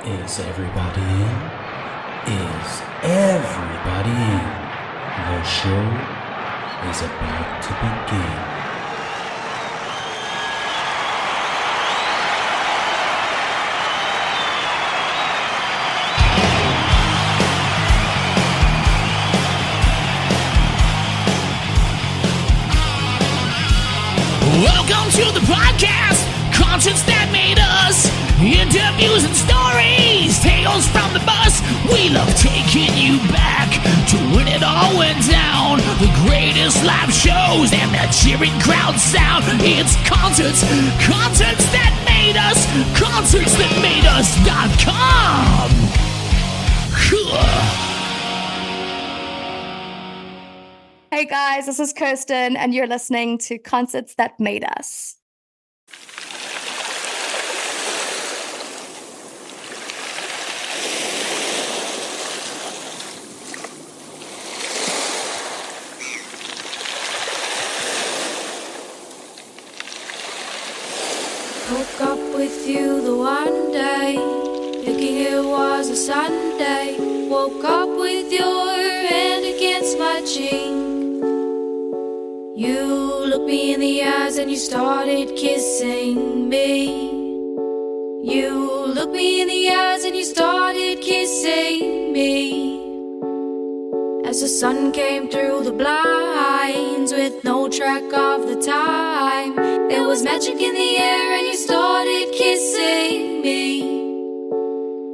Is everybody in? Is everybody in? The show is about to begin. Welcome to the podcast, concerts that made us, interviews and stories, tales from the bus. We love taking you back to when it all went down. The greatest live shows and the cheering crowd sound. It's concerts that made us, concertsthatmadeus.com. Hey guys, this is Kirsten, and you're listening to Concerts That Made Us. Woke up with you the one day, thinking it was a Sunday. Woke up with your hand against my cheek. You looked me in the eyes and you started kissing me. You looked me in the eyes and you started kissing me. As the sun came through the blinds with no track of the time, there was magic in the air and you started kissing me.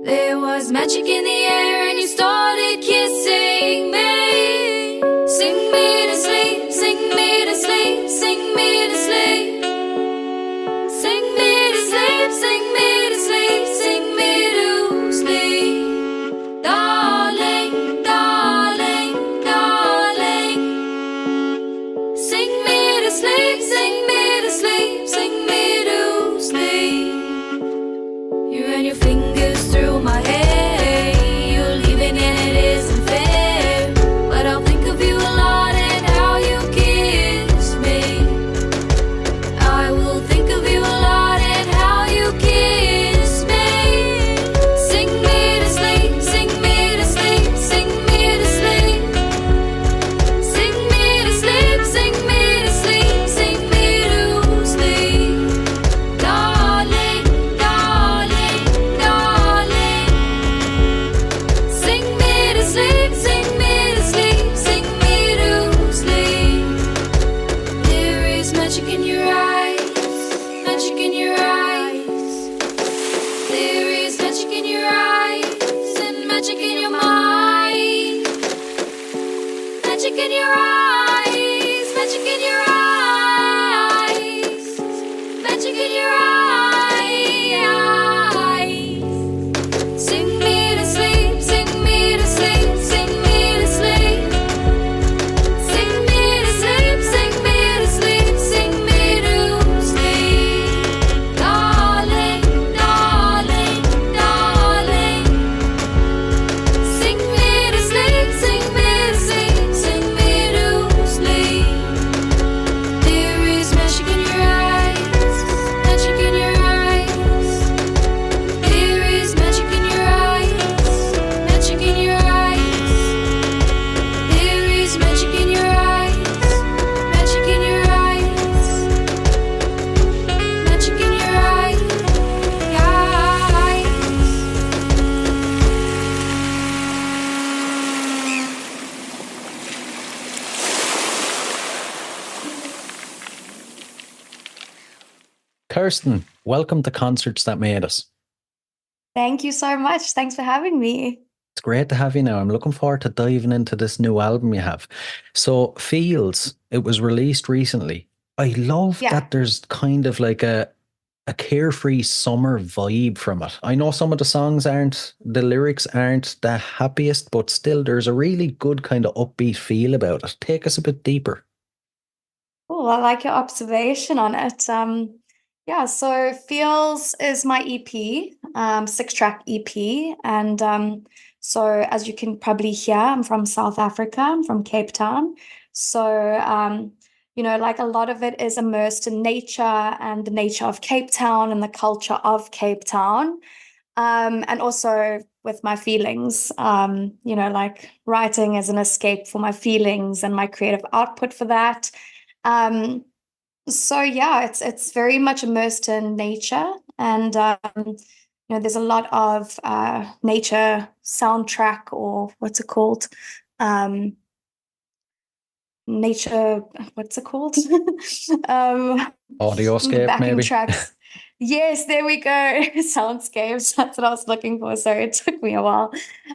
There was magic in the air and you started kissing me. Sing me to sleep, sing me to sleep, sing me to sleep. Sing me to sleep, sing me to sleep, sing me to sleep. Darling, darling, darling. Sing me to sleep, sing me to sleep, sing me to sleep. You ran your fingers through my hair. You're leaving and it isn't fair, but I'll think of you a lot and how you kiss me. I will think of you a lot and how you kiss me. Sing me to sleep, sing me to sleep, sing me to sleep. Sing me to sleep, sing me to sleep, sing me to sleep. Darling, darling, darling. Sing me to sleep, sing me to sleep, sing me to sleep. There is magic in your eyes, magic in your eyes. There is magic in your eyes and magic in your mind. Magic in your eyes, magic in your eyes, magic in your eyes. Sing me to sleep, sing me to sleep, sing me to sleep. Sing me to sleep, sing me to sleep, sing me to sleep. Darling, darling, darling. Sing me to sleep, sing me to sleep, sing me to sleep. There is magic in your eyes, magic in your eyes. There is magic in your eyes, magic in your eyes. There is magic in your eyes, magic in your eyes. Magic in your eyes. Kirsten, welcome to Concerts That Made Us. Thank you so much. Thanks for having me. It's great to have you now. I'm looking forward to diving into this new album you have. So, Fields, it was released recently. I love Yeah. that there's kind of like a carefree summer vibe from it. I know some of the lyrics aren't the happiest, but still there's a really good kind of upbeat feel about it. Take us a bit deeper. Oh, I like your observation on it. So Feels is my EP, 6-track EP. And so as you can probably hear, I'm from South Africa, I'm from Cape Town. So, like a lot of it is immersed in nature and the nature of Cape Town and the culture of Cape Town. And also with my feelings, like writing as an escape for my feelings and my creative output for that. So yeah, it's very much immersed in nature, and there's a lot of nature soundtrack, or what's it called? Um, nature, what's it called? The Audioscape, backing maybe. tracks. Yes, there we go. Soundscapes. That's what I was looking for. Sorry, it took me a while.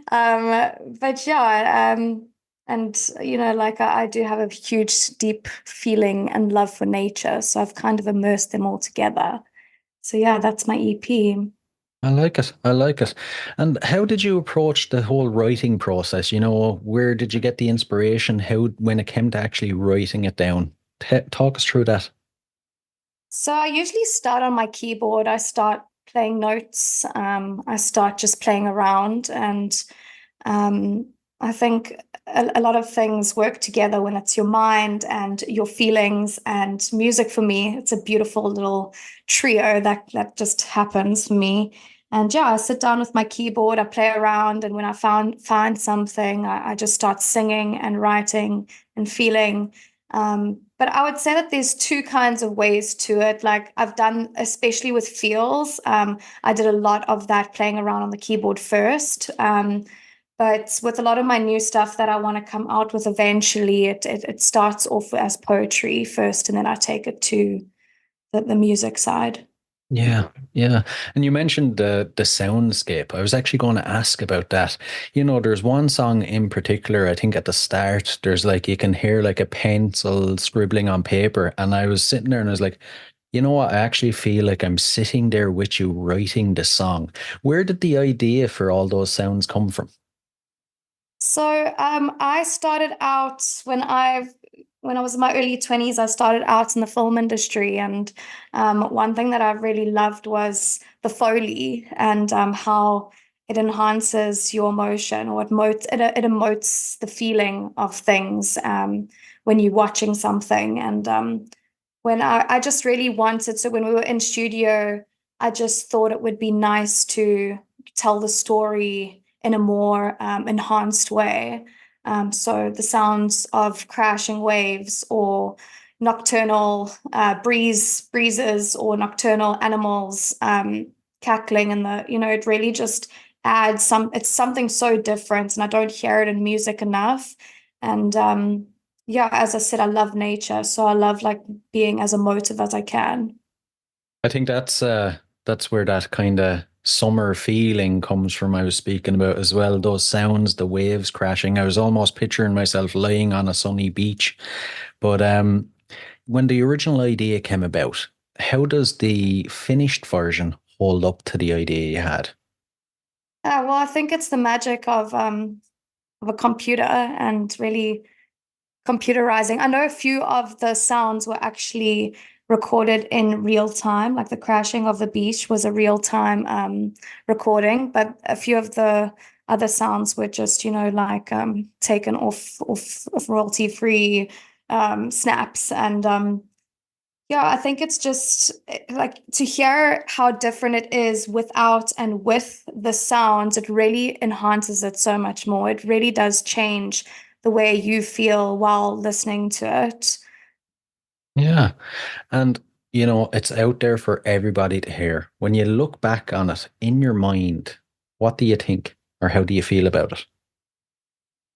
But yeah, and like I do have a huge, deep feeling and love for nature. So I've kind of immersed them all together. So yeah, that's my EP. I like it. I like it. And how did you approach the whole writing process? Where did you get the inspiration? How, when it came to actually writing it down? Talk us through that. So I usually start on my keyboard. I start playing notes. I start just playing around, and um, I think a lot of things work together when it's your mind and your feelings and music. For me, it's a beautiful little trio that just happens for me. And yeah, I sit down with my keyboard, I play around, and when I find something, I just start singing and writing and feeling. But I would say that there's two kinds of ways to it. Like I've done, especially with feels, I did a lot of that playing around on the keyboard first. But with a lot of my new stuff that I want to come out with eventually, it starts off as poetry first, and then I take it to the music side. Yeah, yeah. And you mentioned the soundscape. I was actually going to ask about that. There's one song in particular, I think at the start, there's like you can hear like a pencil scribbling on paper. And I was sitting there and I was like, you know what? I actually feel like I'm sitting there with you writing the song. Where did the idea for all those sounds come from? So I started out when I was in my early 20s. I started out in the film industry, and one thing that I really loved was the Foley, and how it enhances your emotion, or it emotes the feeling of things when you're watching something. And when I just really wanted, so when we were in studio, I just thought it would be nice to tell the story in a more enhanced way. So the sounds of crashing waves, or nocturnal breezes, or nocturnal animals cackling, and it really just adds it's something so different, and I don't hear it in music enough. And yeah, as I said, I love nature, so I love like being as emotive as I can. I think that's where that kind of summer feeling comes from I was speaking about as well. Those sounds, the waves crashing. I was almost picturing myself lying on a sunny beach. But when the original idea came about, how does the finished version hold up to the idea you had? Well, I think it's the magic of a computer, and really computerizing. I know a few of the sounds were actually recorded in real time, like the crashing of the beach was a real time recording, but a few of the other sounds were just, like taken off royalty free snaps. And yeah, I think it's just like to hear how different it is without and with the sounds, it really enhances it so much more. It really does change the way you feel while listening to it. Yeah. And, it's out there for everybody to hear. When you look back on it in your mind, what do you think or how do you feel about it?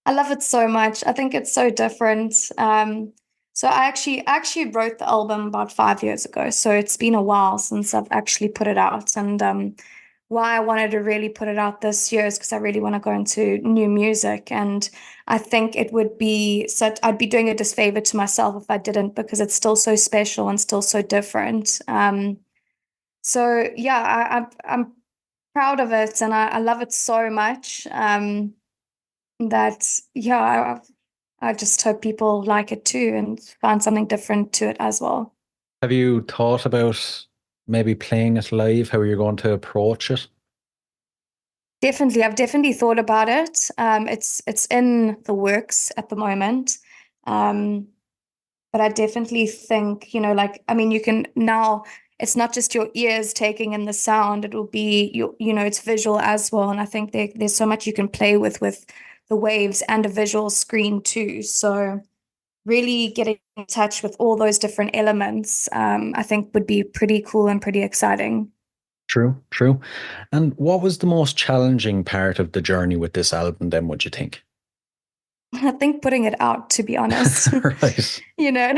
I love it so much. I think it's so different. So I actually wrote the album about 5 years ago. So it's been a while since I've actually put it out. And why I wanted to really put it out this year is because I really want to go into new music. And I think it would be I'd be doing a disfavor to myself if I didn't, because it's still so special and still so different. So yeah, I'm proud of it, and I love it so much. That yeah, I just hope people like it too and find something different to it as well. Have you thought about maybe playing it live, how you're going to approach it? Definitely, I've definitely thought about it. It's in the works at the moment. Um, but I definitely think, like, I mean, you can now, it's not just your ears taking in the sound, it will be it's visual as well. And I think there's so much you can play with the waves and a visual screen too. So really getting in touch with all those different elements, I think would be pretty cool and pretty exciting. True, true. And what was the most challenging part of the journey with this album then, would you think? I think putting it out, to be honest. Right. you know,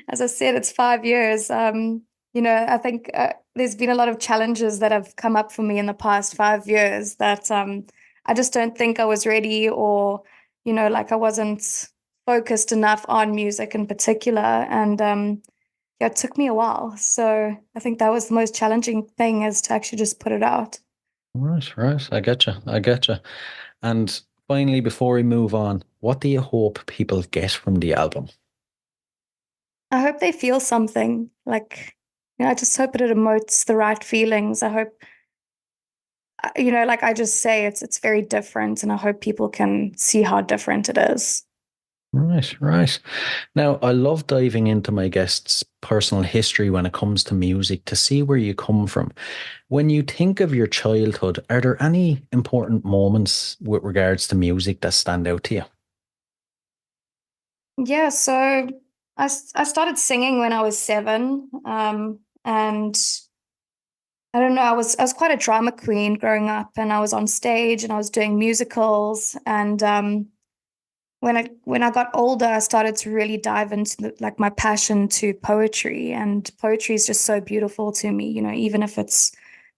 as I said, it's 5 years. I think there's been a lot of challenges that have come up for me in the past 5 years that I just don't think I was ready, or, like I wasn't focused enough on music in particular. And yeah, it took me a while. So I think that was the most challenging thing, is to actually just put it out. Right, right. I get you. I get you. And finally, before we move on, what do you hope people get from the album? I hope they feel something. Like, I just hope that it emotes the right feelings. I hope, like I just say, it's very different, and I hope people can see how different it is. Right, right. Now, I love diving into my guests' personal history when it comes to music to see where you come from. When you think of your childhood, are there any important moments with regards to music that stand out to you? Yeah, so I started singing when I was 7, and I don't know, I was quite a drama queen growing up, and I was on stage and I was doing musicals, and when I got older, I started to really dive into like my passion to poetry, and poetry is just so beautiful to me. Even if it's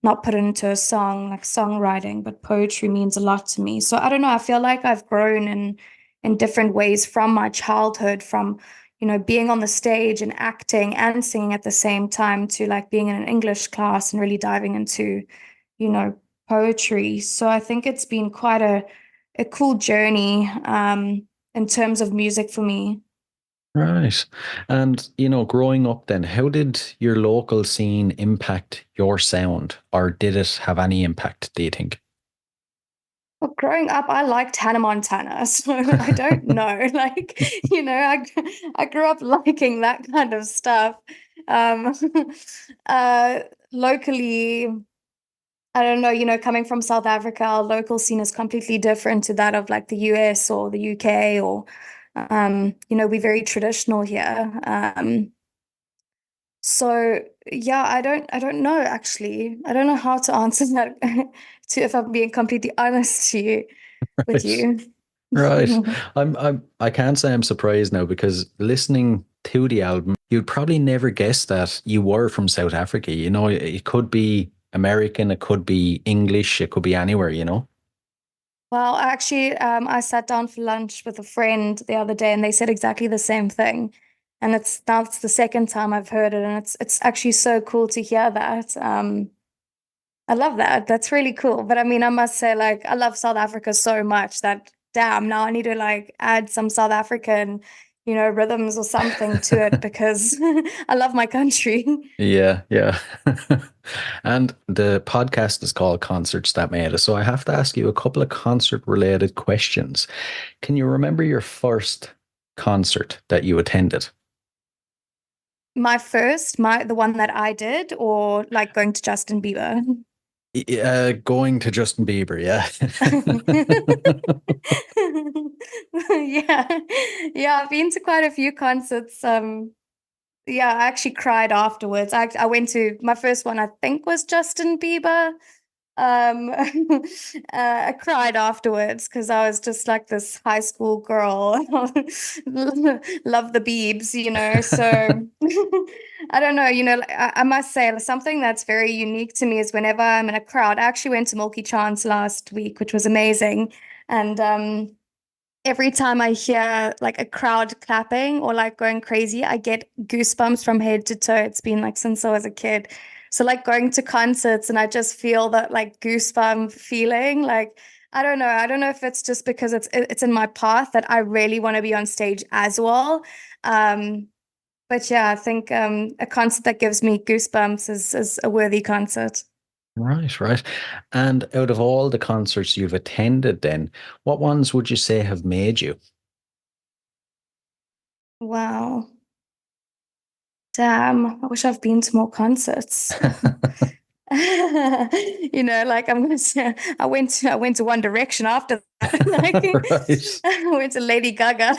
not put into a song, like songwriting, but poetry means a lot to me. So I don't know. I feel like I've grown in different ways from my childhood, from being on the stage and acting and singing at the same time, to like being in an English class and really diving into you know poetry. So I think it's been quite a cool journey. In terms of music for me. Right. And, growing up then, how did your local scene impact your sound, or did it have any impact, do you think? Well, growing up, I liked Hannah Montana, so I don't know. Like, I grew up liking that kind of stuff. Um, uh, locally, I don't know, coming from South Africa, our local scene is completely different to that of like the US or the UK, or, we're very traditional here. So yeah, I don't know actually. I don't know how to answer that to if I'm being completely honest with Right. you. Right. I can't say I'm surprised now, because listening to the album, you'd probably never guess that you were from South Africa. It could be American, it could be English, it could be anywhere. Well, actually, I sat down for lunch with a friend the other day, and they said exactly the same thing. And it's the second time I've heard it, and it's actually so cool to hear that. I love that. That's really cool. But I mean, I must say, like, I love South Africa so much that, damn, now I need to like add some South African, rhythms or something to it, because I love my country. Yeah, yeah. And the podcast is called Concerts That Made Us. So I have to ask you a couple of concert related questions. Can you remember your first concert that you attended? The one that I did, or like going to Justin Bieber. Going to Justin Bieber, yeah. Yeah. Yeah, I've been to quite a few concerts. Yeah, I actually cried afterwards. I went to my first one, I think, was Justin Bieber. I cried afterwards because I was just like this high school girl. Love the Biebs, So I don't know, like, I must say something that's very unique to me is whenever I'm in a crowd. I actually went to Milky Chance last week, which was amazing. And every time I hear like a crowd clapping or like going crazy, I get goosebumps from head to toe. It's been like since I was a kid. So like going to concerts and I just feel that like goosebump feeling. Like I don't know. I don't know if it's just because it's in my path that I really want to be on stage as well. Um, but yeah, I think a concert that gives me goosebumps is a worthy concert. Right, right. And out of all the concerts you've attended, then, what ones would you say have made you? Wow. Damn, I wish I've been to more concerts. Like I'm gonna say I went to One Direction after that. Like Right. I went to Lady Gaga.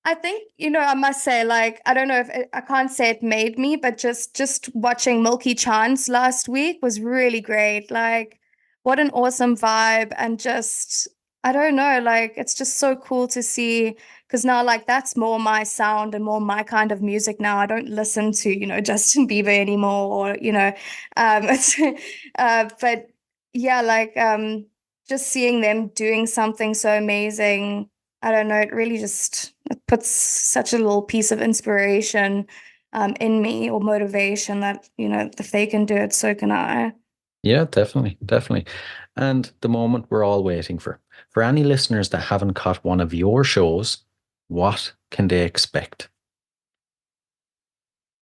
I think, I must say, like, I don't know if I can't say it made me, but just watching Milky Chance last week was really great. Like, what an awesome vibe. And just, I don't know, like, it's just so cool to see, because now, like, that's more my sound and more my kind of music now. I don't listen to, Justin Bieber anymore, or, it's, but yeah, like, just seeing them doing something so amazing. I don't know, it puts such a little piece of inspiration in me, or motivation, that, if they can do it, so can I. Yeah, definitely, definitely. And the moment we're all waiting for. For any listeners that haven't caught one of your shows, what can they expect?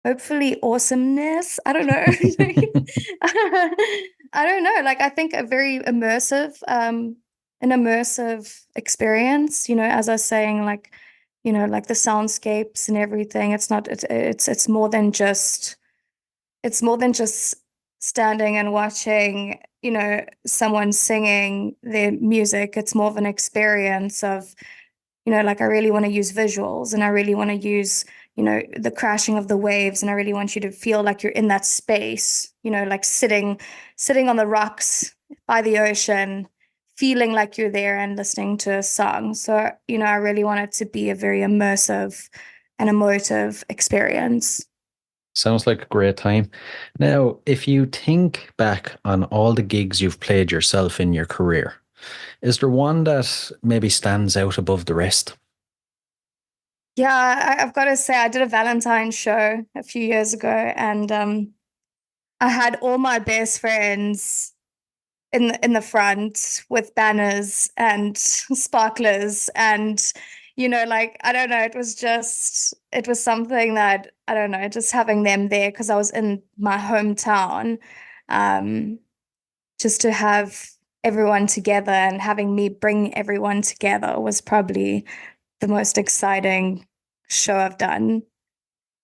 Hopefully awesomeness. I don't know. I don't know. Like, I think a very an immersive experience, as I was saying, like, like the soundscapes and everything. It's more than just, standing and watching, someone singing their music. It's more of an experience of, like, I really want to use visuals, and I really want to use, the crashing of the waves. And I really want you to feel like you're in that space, like sitting on the rocks by the ocean, feeling like you're there and listening to a song. So, I really want it to be a very immersive and emotive experience. Sounds like a great time. Now, if you think back on all the gigs you've played yourself in your career, is there one that maybe stands out above the rest? Yeah, I've got to say, I did a Valentine's show a few years ago, and I had all my best friends in the front with banners and sparklers, and, like, I don't know, it was something that, I don't know, just having them there, because I was in my hometown, um just to have everyone together, and having me bring everyone together was probably the most exciting show I've done.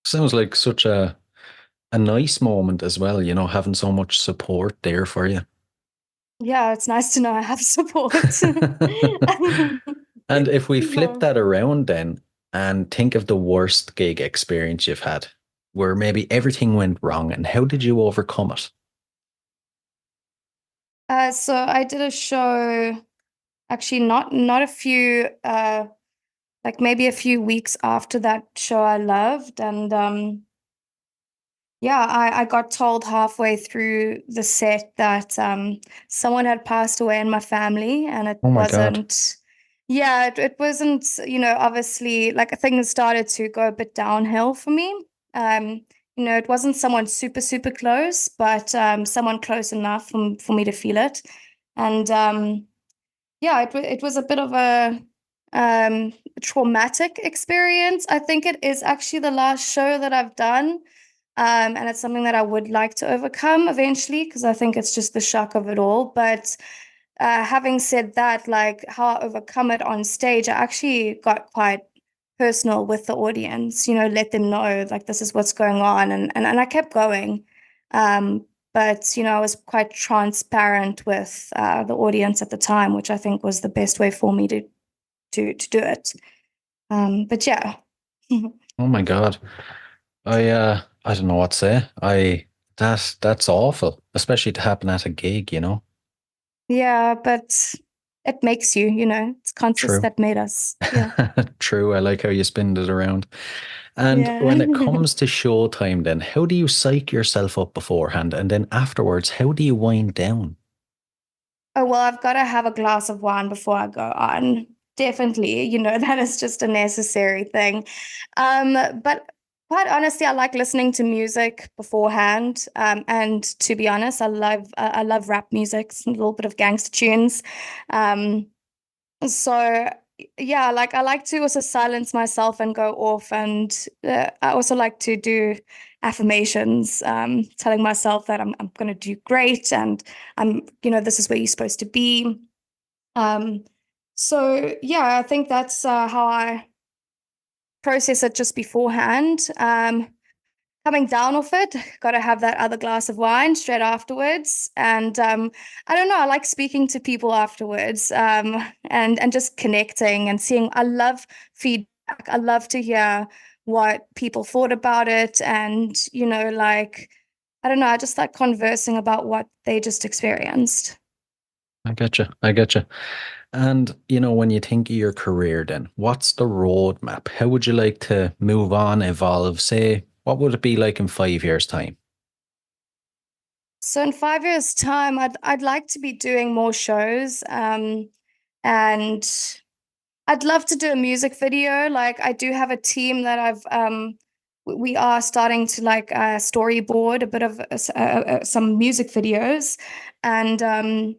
Sounds like such a nice moment as well, having so much support there for you. Yeah, it's nice to know I have support. And if we flip Yeah. that around then and think of the worst gig experience you've had, where maybe everything went wrong, and how did you overcome it? So I did a show, actually not a few, like maybe a few weeks after that show I loved, and yeah, I got told halfway through the set that someone had passed away in my family, and it Oh my God. wasn't, yeah, it wasn't, obviously, like, things started to go a bit downhill for me. Um, it wasn't someone super, super close, but someone close enough for me to feel it. And yeah, it was a bit of a traumatic experience. I think it is actually the last show that I've done. And it's something that I would like to overcome eventually, because I think it's just the shock of it all. But having said that, like, how I overcome it on stage, I actually got quite personal with the audience, let them know, like, this is what's going on. And I kept going. But, I was quite transparent with the audience at the time, which I think was the best way for me to do it. But yeah. Oh my God. I don't know what to say. That's awful, especially to happen at a gig. Yeah, but it makes you, it's concerts True. that made us. Yeah. True. I like how you spinned it around. And Yeah. when it comes to showtime, then how do you psych yourself up beforehand? And then afterwards, how do you wind down? Oh, well, I've got to have a glass of wine before I go on. Definitely, that is just a necessary thing. But quite honestly, I like listening to music beforehand. And to be honest, I love rap music, a little bit of gangster tunes. Um, So yeah, like, I like to also silence myself and go off, and I also like to do affirmations, telling myself that I'm going to do great, and this is where you're supposed to be. Um, so yeah, I think that's how I process it just beforehand. Coming down off it, got to have that other glass of wine straight afterwards. And I don't know, I like speaking to people afterwards, and just connecting and seeing. I love feedback. I love to hear what people thought about it. And, like, I don't know, I just like conversing about what they just experienced. I get you. I get you. And, when you think of your career, then what's the roadmap? How would you like to move on, evolve? Say, what would it be like in 5 years' time? So in 5 years' time, I'd like to be doing more shows, and I'd love to do a music video. Like I do have a team that we are starting to like storyboard a bit of some music videos, and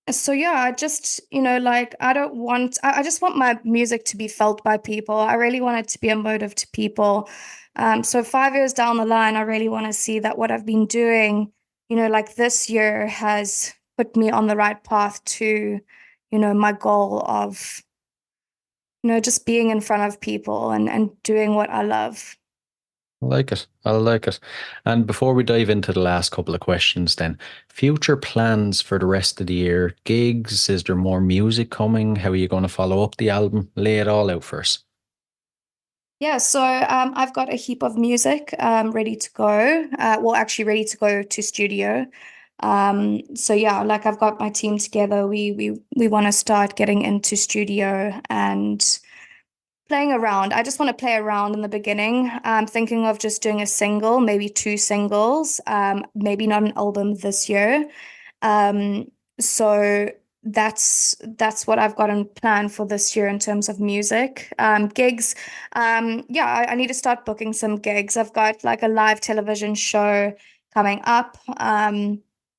so yeah, I just, like I just want my music to be felt by people. I really want it to be a motive to people. So 5 years down the line, I really want to see that what I've been doing, like this year has put me on the right path to, my goal of, just being in front of people and doing what I love. I like it. I like it. And before we dive into the last couple of questions, then, future plans for the rest of the year, gigs, is there more music coming? How are you going to follow up the album? Lay it all out first. Yeah, so I've got a heap of music ready to go. Well, actually, ready to go to studio. So yeah, like I've got my team together. We want to start getting into studio and playing around. I just want to play around in the beginning. I'm thinking of just doing a single, maybe two singles, maybe not an album this year. Um, so that's what I've got in plan for this year in terms of music. Gigs, yeah, I need to start booking some gigs. I've got like a live television show coming up,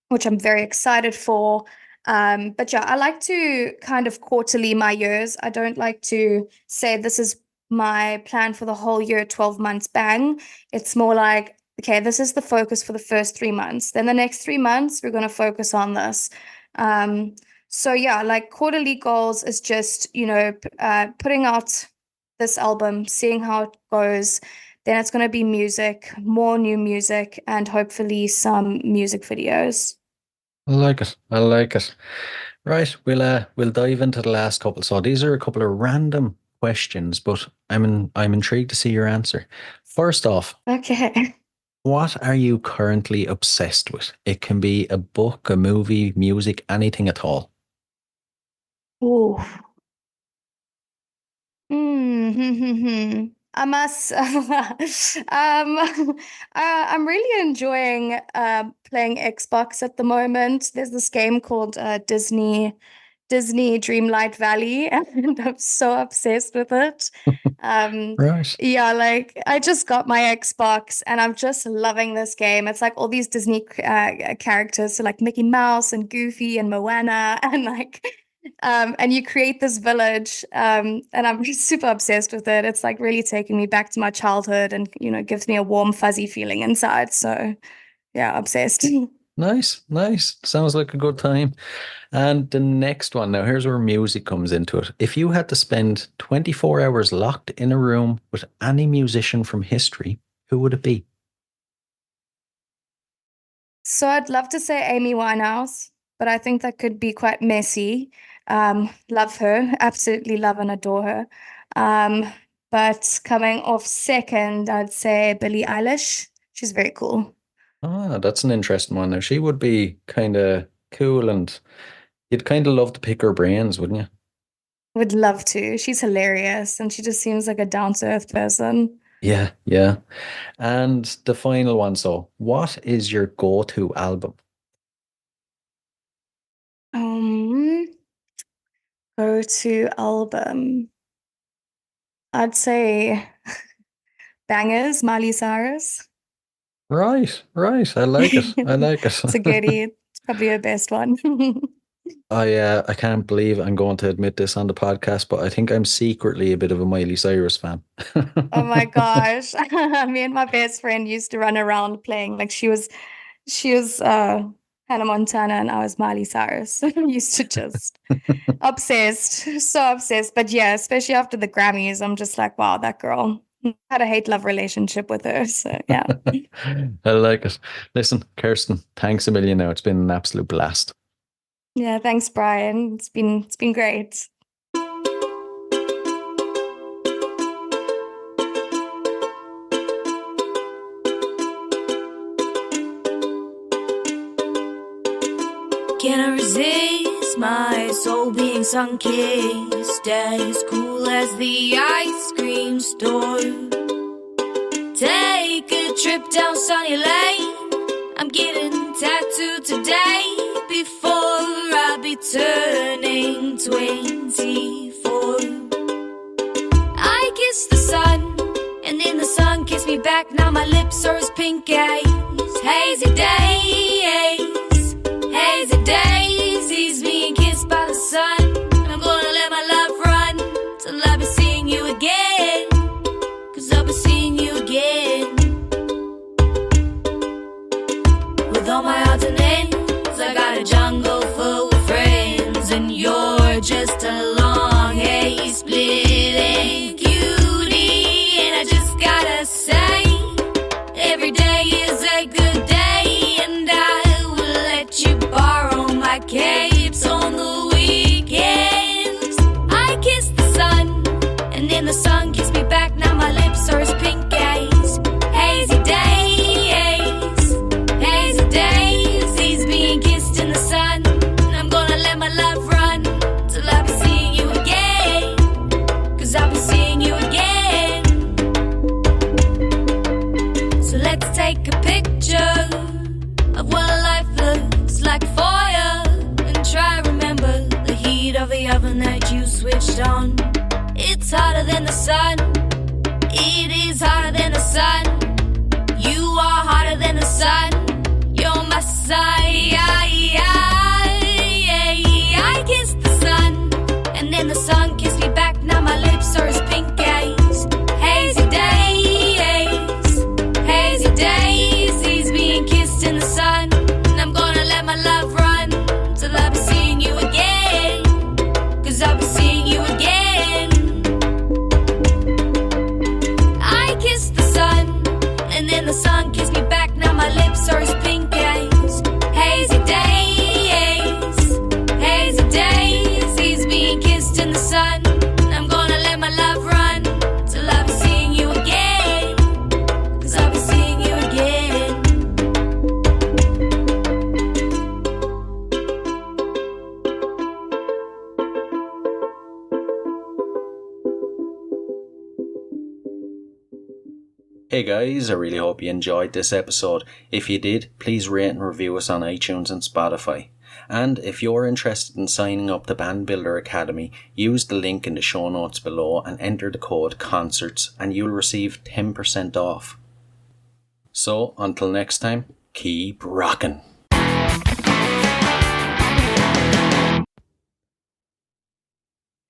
which I'm very excited for. But yeah, I like to kind of quarterly my years. I don't like to say this is my plan for the whole year, 12 months, bang. It's more like, okay, this is the focus for the first 3 months. Then the next 3 months, we're going to focus on this. Um, so yeah, like quarterly goals is just, putting out this album, seeing how it goes. Then it's going to be music, more new music, and hopefully some music videos. I like it. I like it. Right, we'll dive into the last couple. So these are a couple of random questions, but I'm intrigued to see your answer. First off, Okay. what are you currently obsessed with? It can be a book, a movie, music, anything at all. Ooh. I must. I'm really enjoying playing Xbox at the moment. There's this game called Disney Dreamlight Valley, and I'm so obsessed with it. Um, Right. yeah, like I just got my Xbox and I'm just loving this game. It's like all these Disney characters, so like Mickey Mouse and Goofy and Moana, and like and you create this village, and I'm just super obsessed with it. It's like really taking me back to my childhood and, gives me a warm, fuzzy feeling inside. So yeah, obsessed. Nice, nice. Sounds like a good time. And the next one, now here's where music comes into it. If you had to spend 24 hours locked in a room with any musician from history, who would it be? So I'd love to say Amy Winehouse, but I think that could be quite messy. Love her, absolutely love and adore her. Um, but coming off second, I'd say Billie Eilish. She's very cool. Ah, that's an interesting one. Now, she would be kind of cool and you'd kind of love to pick her brains, wouldn't you? Would love to. She's hilarious and she just seems like a down-to-earth person. Yeah, yeah. And the final one, so what is your go-to album? Um, Go to album. I'd say Bangers, Miley Cyrus. Right, right. I like it. I like it. It's a goodie. It's probably her best one. I can't believe I'm going to admit this on the podcast, but I think I'm secretly a bit of a Miley Cyrus fan. Oh my gosh. Me and my best friend used to run around playing. Like she was Hannah Montana and I was Miley Cyrus. Used to just obsessed, so obsessed. But yeah, especially after the Grammys, I'm just like, wow, that girl. Had a hate-love relationship with her. So yeah. I like it. Listen, Kirsten, thanks a million now. It's been an absolute blast. Yeah, thanks, Brian. It's been great. Can I resist my soul being sun-kissed, as cool as the ice cream store? Take a trip down Sunny Lane. I'm getting tattooed today before I'll be turning 24. I kiss the sun, and then the sun kissed me back. Now my lips are as pink as hazy days. Hazy daisies being kissed by the sun. I'm gonna let my love run till I be seeing you again, 'cause I'll be seeing you again. With all my odds and ends, I got a jungle full of friends, and you're just a long hair splitting cutie. And I just gotta say, every day is a good day, and I will let you borrow my capes on the weekends. I kiss the sun, and then the sun kissed me back. Now my lips are as pink as hazy days. Hazy daisies being kissed in the sun. And I'm gonna let my love run till I be seeing you again, 'cause I'll be seeing you again. So let's take a picture of what life looks like for you, and try remember the heat of the oven that you switched on. It's hotter than the sun. It is hotter than the sun. You are hotter than the sun. You're my Messiah. I kiss the sun, and then the sun kissed me back. Now my lips are as pink as hazy days. Hazy daisies being kissed in the sun. And I'm gonna let my love run till I be seeing you again, 'cause I'll be seeing you again. I kiss the sun, and then the sun kissed me back. Now my lips are as pink as hazy days. Hazy daisies being kissed in the sun. And I'm gonna let my love run till I be seeing you again, 'cause I'll be seeing you again. Hey guys, I really hope you enjoyed this episode. If you did, please rate and review us on iTunes and Spotify. And if you're interested in signing up to Band Builder Academy, use the link in the show notes below and enter the code CONCERTS and you'll receive 10% off. So, until next time, keep rocking.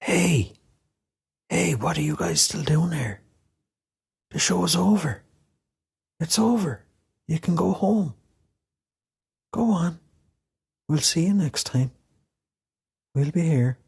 Hey, what are you guys still doing here? The show is over. It's over. You can go home. Go on. We'll see you next time. We'll be here.